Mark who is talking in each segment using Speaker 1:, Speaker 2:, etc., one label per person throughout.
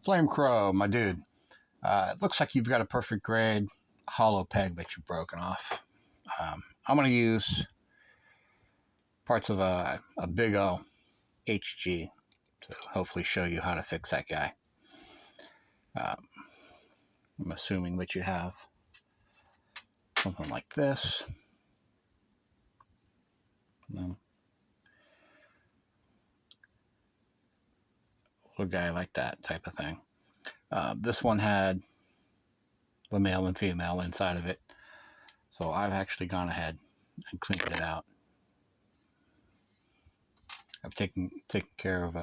Speaker 1: Flame Crow, my dude. It looks like you've got a perfect grade hollow peg that you've broken off. I'm going to use parts of a big O HG to hopefully show you how to fix that guy. I'm assuming that you have something like this. A guy like that type of thing. This one had the male and female inside of it, so I've actually gone ahead and cleaned it out. I've taken care of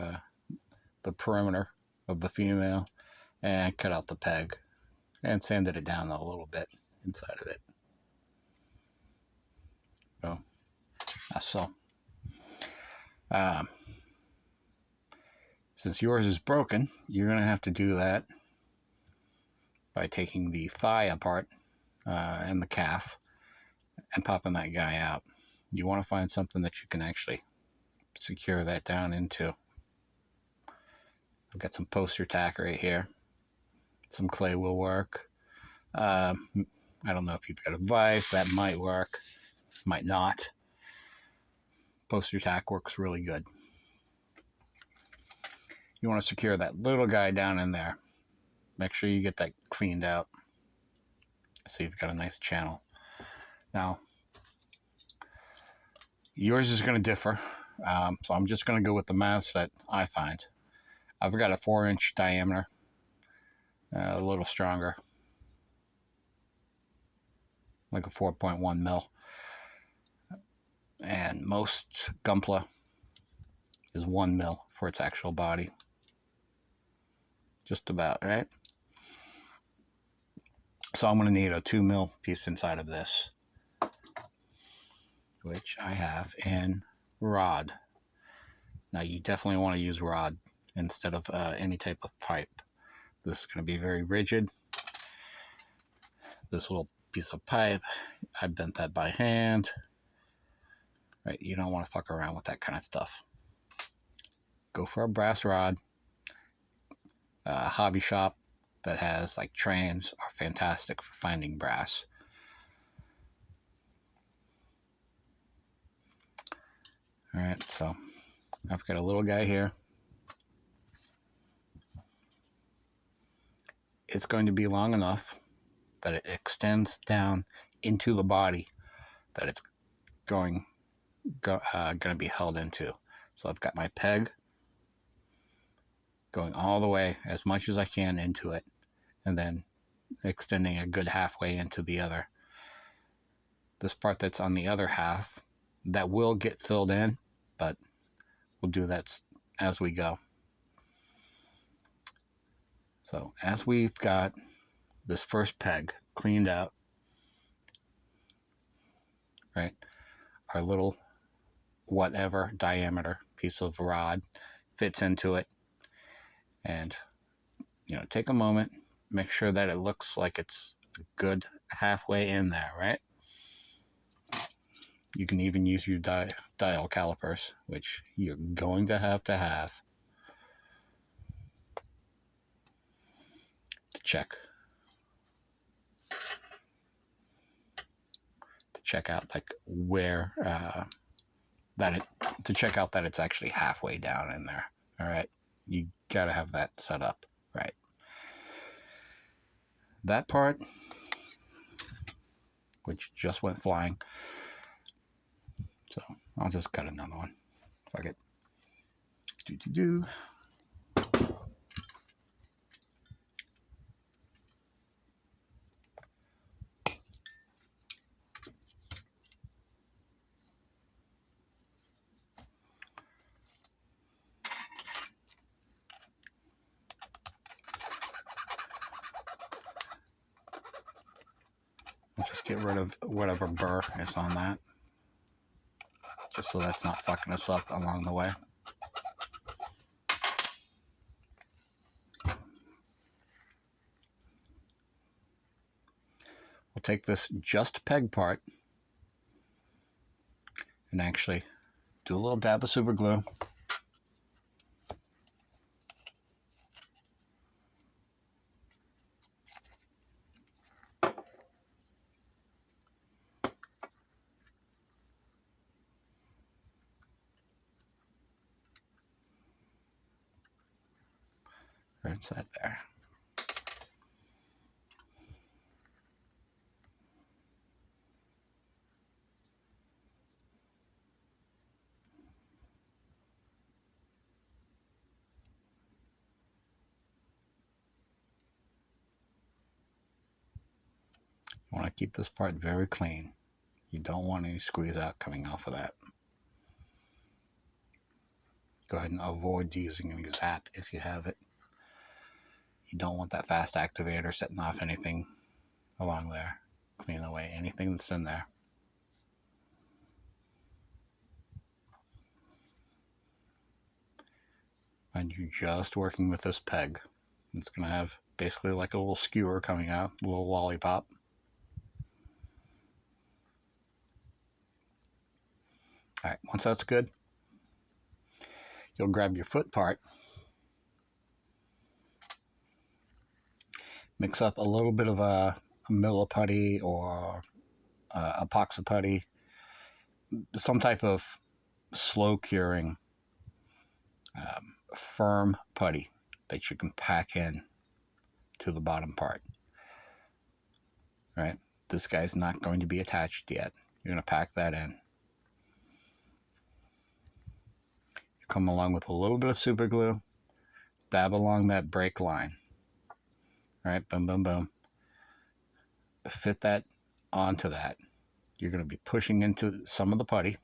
Speaker 1: the perimeter of the female and cut out the peg and sanded it down a little bit inside of it. So that's so. Since yours is broken, you're going to have to do that by taking the thigh apart and the calf and popping that guy out. You want to find something that you can actually secure that down into. I've got some poster tack right here. Some clay will work. I don't know if you've got a vise. That might work. Might not. Poster tack works really good. You want to secure that little guy down in there. Make sure you get that cleaned out so you've got a nice channel. Now, yours is going to differ, so I'm just going to go with the maths that I find. I've got a 4-inch diameter, a little stronger, like a 4.1 mil, and most Gunpla is 1 mil for its actual body. Just about, right? So I'm going to need a 2 mil piece inside of this, which I have in rod. Now you definitely want to use rod instead of any type of pipe. This is going to be very rigid. This little piece of pipe, I bent that by hand. Right, you don't want to fuck around with that kind of stuff. Go for a brass rod. Hobby shop that has like trains are fantastic for finding brass. All right, so I've got a little guy here. It's going to be long enough that it extends down into the body that it's going to be held into. So I've got my peg going all the way as much as I can into it, and then extending a good halfway into the other. This part that's on the other half, that will get filled in, but we'll do that as we go. So as we've got this first peg cleaned out, right, our little whatever diameter piece of rod fits into it, and take a moment, make sure that it looks like it's a good halfway in there, right? You can even use your dial calipers, which you're going to have to check out like where to check out that it's actually halfway down in there. All right, you gotta have that set up right. That part, which just went flying, so I'll just cut another one. Fuck it. Just get rid of whatever burr is on that, just so that's not fucking us up along the way. We'll take this just peg part and actually do a little dab of super glue. right inside there. You want to keep this part very clean. You don't want any squeeze out coming off of that. Go ahead and avoid using any zap if you have it. You don't want that fast activator setting off anything along there. Clean away anything that's in there. And you're just working with this peg. It's going to have basically like a little skewer coming out, a little lollipop. Alright, once that's good, you'll grab your foot part, mix up a little bit of a Miller putty or epoxy putty, some type of slow curing firm putty that you can pack in to the bottom part. Right? This guy's not going to be attached yet. You're going to pack that in. You come along with a little bit of super glue, dab along that break line. Right? Boom, boom, boom. Fit that onto that. You're going to be pushing into some of the putty.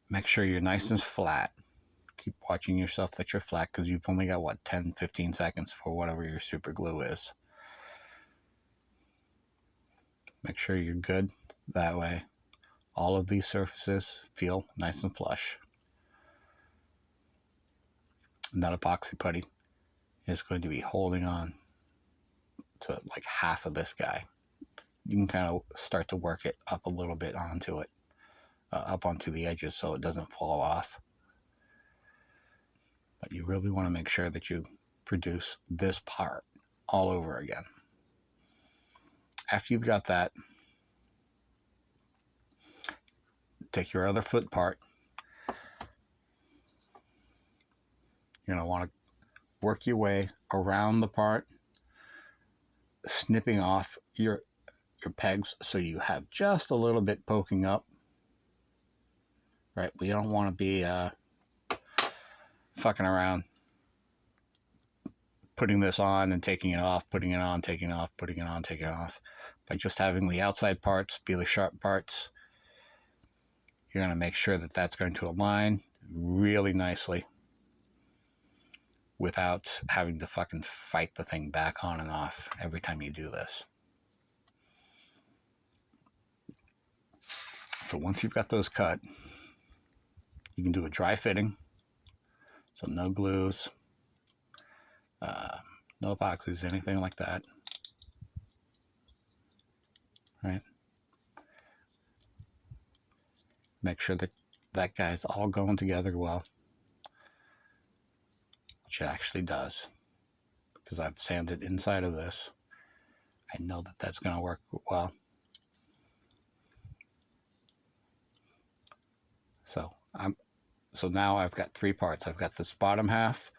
Speaker 1: Make sure you're nice and flat. Keep watching yourself that you're flat because you've only got, what, 10, 15 seconds for whatever your super glue is. Make sure you're good. That way, all of these surfaces feel nice and flush. And that epoxy putty is going to be holding on to like half of this guy. You can kind of start to work it up a little bit onto it, up onto the edges so it doesn't fall off. But you really want to make sure that you produce this part all over again. After you've got that, take your other foot part. You're going to want to work your way around the part, snipping off your pegs so you have just a little bit poking up. Right? We don't want to be fucking around putting this on and taking it off, putting it on, taking it off, putting it on, taking it off. By just having the outside parts be the sharp parts, you're going to make sure that that's going to align really nicely without having to fucking fight the thing back on and off every time you do this. So once you've got those cut, you can do a dry fitting. So no glues, no epoxies, anything like that. Right? Make sure that that guy's all going together well, which it actually does, because I've sanded inside of this. I know that that's going to work well. So now I've got three parts. I've got this bottom half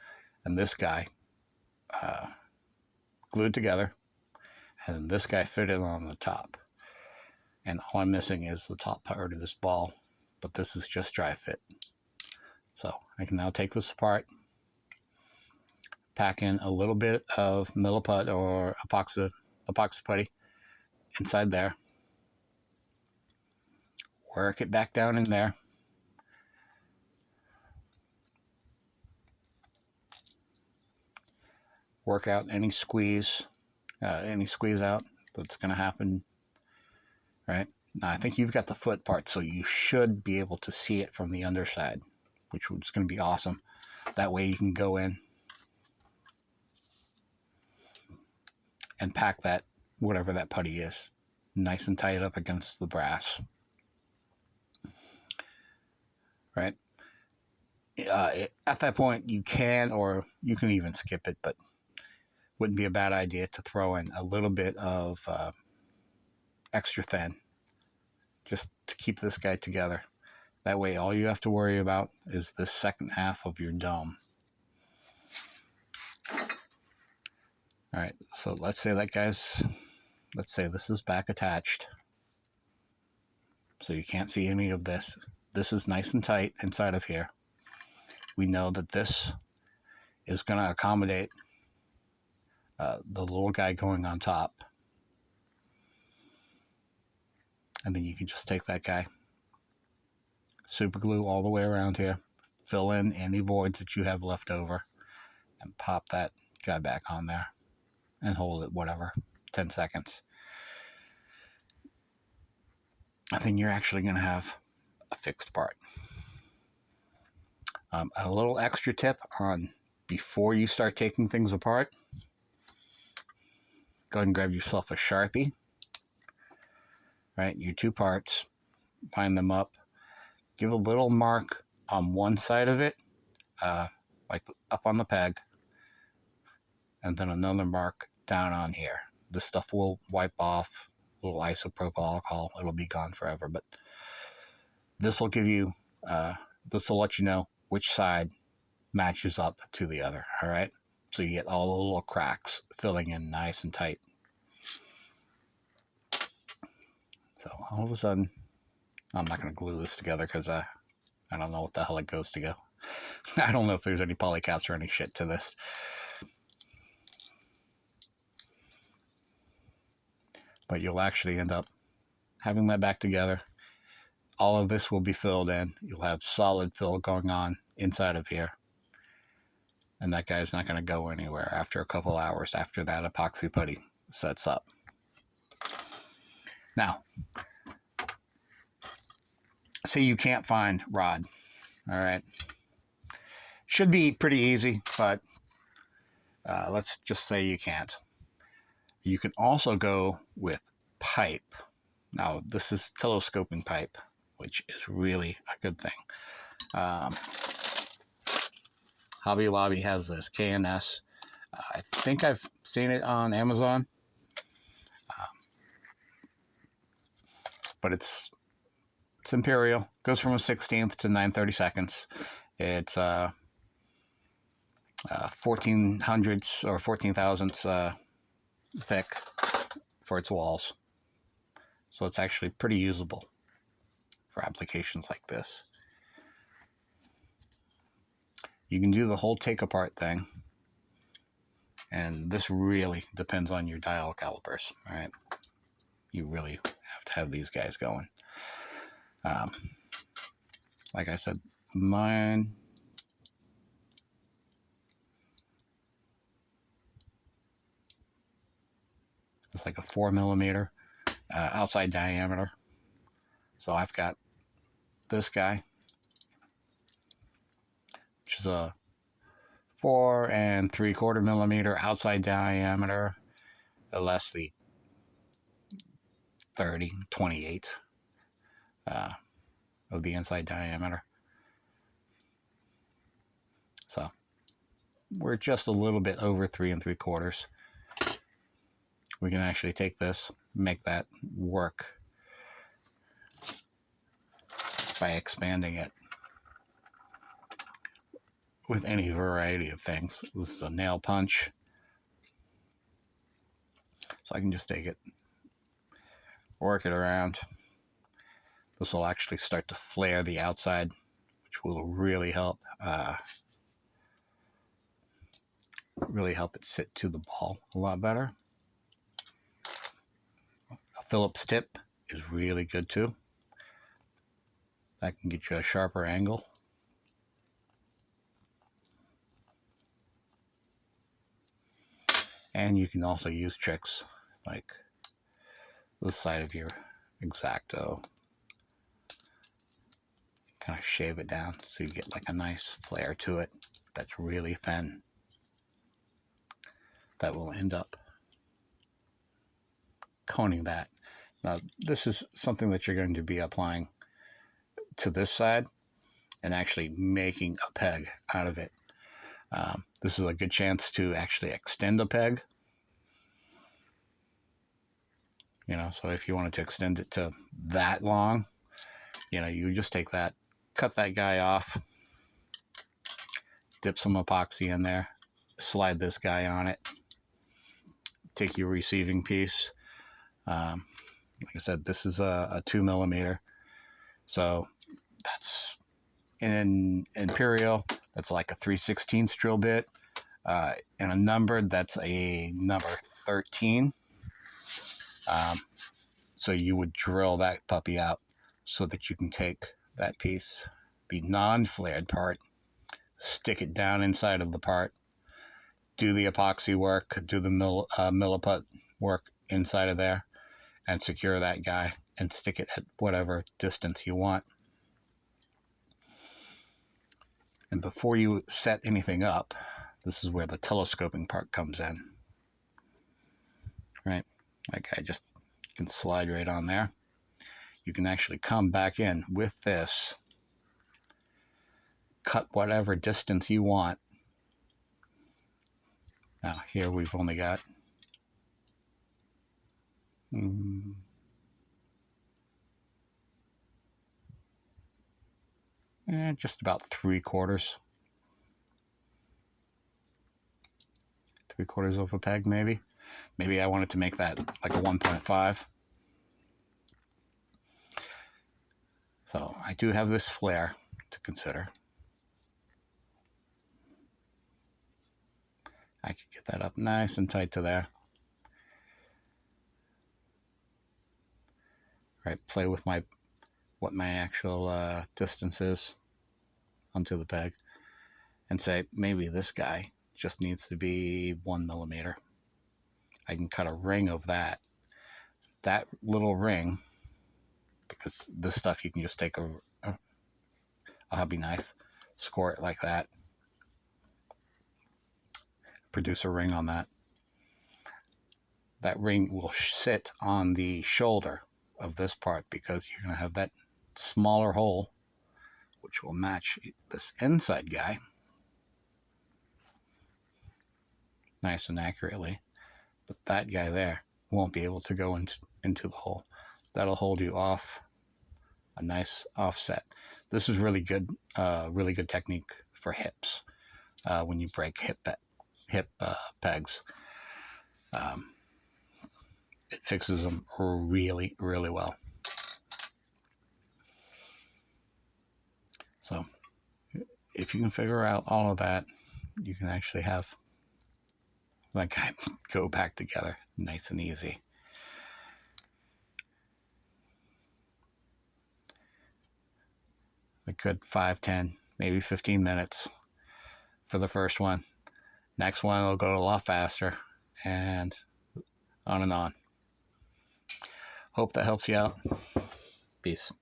Speaker 1: and this guy glued together, and then this guy fitted on the top. And all I'm missing is the top part of this ball, but this is just dry fit. So I can now take this apart, pack in a little bit of milliput or epoxy putty inside there, work it back down in there, work out any squeeze out that's going to happen. Right now, I think you've got the foot part, so you should be able to see it from the underside, which is going to be awesome. That way you can go in and pack that, whatever that putty is, nice and tight up against the brass. Right? At that point, you can, or you can even skip it, but wouldn't be a bad idea to throw in a little bit of extra thin, just to keep this guy together. That way, all you have to worry about is the second half of your dome. All right, so let's say let's say this is back attached. So you can't see any of this. This is nice and tight inside of here. We know that this is going to accommodate the little guy going on top. And then you can just take that guy, super glue all the way around here, fill in any voids that you have left over, and pop that guy back on there and hold it, whatever, 10 seconds. And then you're actually going to have a fixed part. A little extra tip on before you start taking things apart, go ahead and grab yourself a Sharpie, right? Your two parts, line them up, give a little mark on one side of it, like up on the peg, and then another mark down on here. This stuff will wipe off, a little isopropyl alcohol, it'll be gone forever, but this will give you, this will let you know which side matches up to the other, all right? So you get all the little cracks filling in nice and tight. So all of a sudden, I'm not going to glue this together because I don't know what the hell it goes to go. I don't know if there's any polycaps or any shit to this. But you'll actually end up having that back together. All of this will be filled in. You'll have solid fill going on inside of here. And that guy's not going to go anywhere after a couple hours after that epoxy putty sets up. Now, say you can't find rod, all right? Should be pretty easy, but let's just say you can't. You can also go with pipe. Now, this is telescoping pipe, which is really a good thing. Hobby Lobby has this, K&S. I think I've seen it on Amazon. But it's Imperial. Goes from a 16th to 9/32. It's 14 hundredths or 14 thousandths thick for its walls. So it's actually pretty usable for applications like this. You can do the whole take apart thing. And this really depends on your dial calipers, all right? You really have to have these guys going. Like I said, mine is like a 4mm outside diameter. So I've got this guy, which is a 4 3/4mm outside diameter, less the 30/28 of the inside diameter. So we're just a little bit over 3 3/4. We can actually take this, make that work by expanding it with any variety of things. This is a nail punch. So I can just take it, work it around. This will actually start to flare the outside, which will really help it sit to the ball a lot better. A Phillips tip is really good too. That can get you a sharper angle. And you can also use tricks like the side of your X-Acto. Kind of shave it down so you get like a nice flare to it that's really thin. That will end up coning that. Now, this is something that you're going to be applying to this side and actually making a peg out of it. This is a good chance to actually extend a peg. You know, so if you wanted to extend it to that long, you know, you just take that, cut that guy off, dip some epoxy in there, slide this guy on it, take your receiving piece. Like I said, this is a 2mm. So that's in Imperial, that's like a 3/16 drill bit. In a numbered, that's a number 13. So you would drill that puppy out so that you can take that piece, the non-flared part, stick it down inside of the part, do the epoxy work, do the milliput work inside of there, and secure that guy and stick it at whatever distance you want. And before you set anything up, this is where the telescoping part comes in. Right? That guy just can slide right on there. You can actually come back in with this, cut whatever distance you want. Now here we've only got just about 3/4. 3/4 of a peg, maybe. Maybe I wanted to make that like a 1.5. So I do have this flare to consider. I could get that up nice and tight to there. Right, play with what my actual distance is onto the peg, and say maybe this guy just needs to be 1mm. I can cut a ring of that little ring, because this stuff you can just take a hobby knife, score it like that, produce a ring on that. That ring will sit on the shoulder of this part, because you're going to have that smaller hole which will match this inside guy nice and accurately, but that guy there won't be able to go into the hole. That'll hold you off a nice offset. This is really good technique for hips, when you break hip pegs. It fixes them really, really well. So if you can figure out all of that, you can actually have that guy go back together nice and easy. A good 5, 10, maybe 15 minutes for the first one. Next one will go a lot faster, and on and on. Hope that helps you out. Peace.